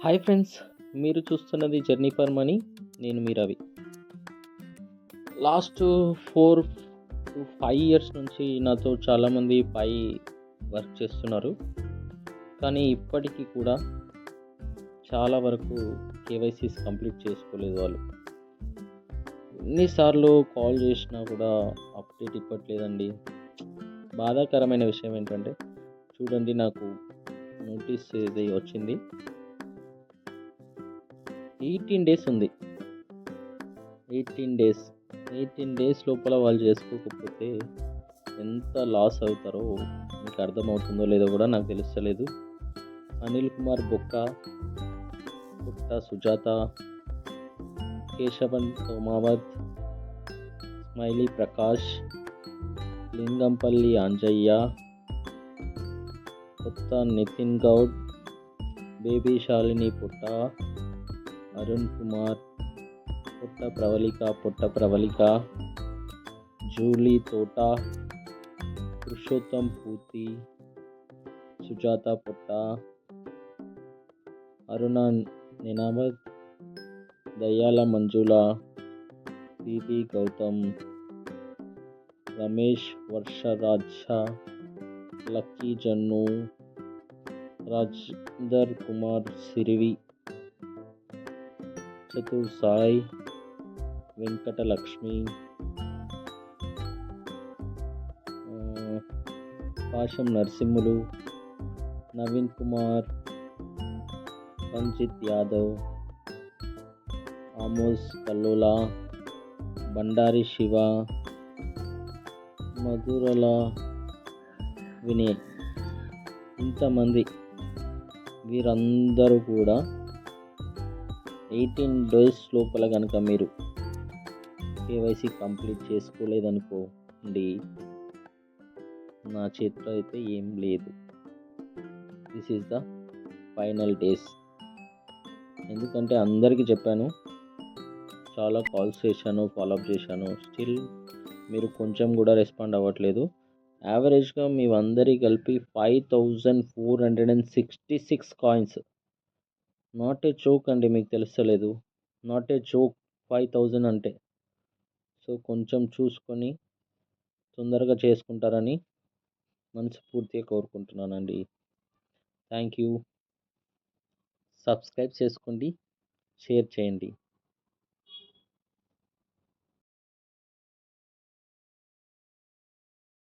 Hi friends, మీరు చూస్తున్నది journey for money. నేను మీ రవి. లాస్ట్ 4 to 5 ఇయర్స్ నుంచి నాతో చాలామంది వర్క్ చేస్తున్నారు. కానీ ఇప్పటికీ కూడా చాలా వరకు కేవైసీస్ కంప్లీట్ చేసుకోలేదు వాళ్ళు. ఎన్నిసార్లు కాల్ చేసినా కూడా అప్డేట్ ఇవ్వట్లేదండి. బాధాకరమైన విషయం ఏంటంటే, చూడండి, నాకు నోటీస్ ఇది వచ్చింది. 18 డేస్ ఉంది. 18 డేస్ లోపల వాళ్ళు చేసుకోకపోతే ఎంత లాస్ అవుతారో మీకు అర్థమవుతుందో లేదో కూడా నాకు తెలుస్తలేదు. అనిల్ కుమార్ బొక్క, పుట్ట సుజాత, కేశవన్ సోమావత్, స్మైలీ ప్రకాష్, లింగంపల్లి అంజయ్య, కొత్త నితిన్ గౌడ్, బేబీ శాలిని పుట్ట, అరుణ్ కుమార్, పొట్ట ప్రవళిక, జూలీ తోట, పురుషోత్తం పూతి, సుజాత పొట్ట, అరుణ నినామత్, దయ్యాల మంజుల, పివి గౌతమ్, రమేష్ వర్షరాజ, లక్కీ జన్ను, రాజేందర్ కుమార్ సిరివి, చతుర్ సాయి, వెంకటలక్ష్మి, పాశం నరసింహులు, నవీన్ కుమార్, రంజిత్ యాదవ్, ఆమోస్ కల్లోలా, బండారి శివ, మధురల వినయ్. ఇంతమంది వీరందరూ కూడా 18 డేస్ లోపల కనుక మీరు కేవైసీ కంప్లీట్ చేసుకోలేదనుకోండి, నా చేతిలో అయితే ఏం లేదు. This is the final days. ఎందుకంటే అందరికీ చెప్పాను, చాలా కాల్స్ చేశాను, ఫాలోఅప్ చేశాను, స్టిల్ మీరు కొంచెం కూడా రెస్పాండ్ అవ్వట్లేదు. యావరేజ్గా మీ అందరికీ కలిపి 5466 కాయిన్స్. నాట్ ఏ జోక్ అండి, మీకు తెలుస్తలేదు. నాట్ ఏ జోక్ 5000 అంటే. సో కొంచెం చూసుకొని తొందరగా చేసుకుంటారని మనస్ఫూర్తిగా కోరుకుంటున్నానండి. Thank you. సబ్స్క్రైబ్ చేసుకోండి, షేర్ చేయండి.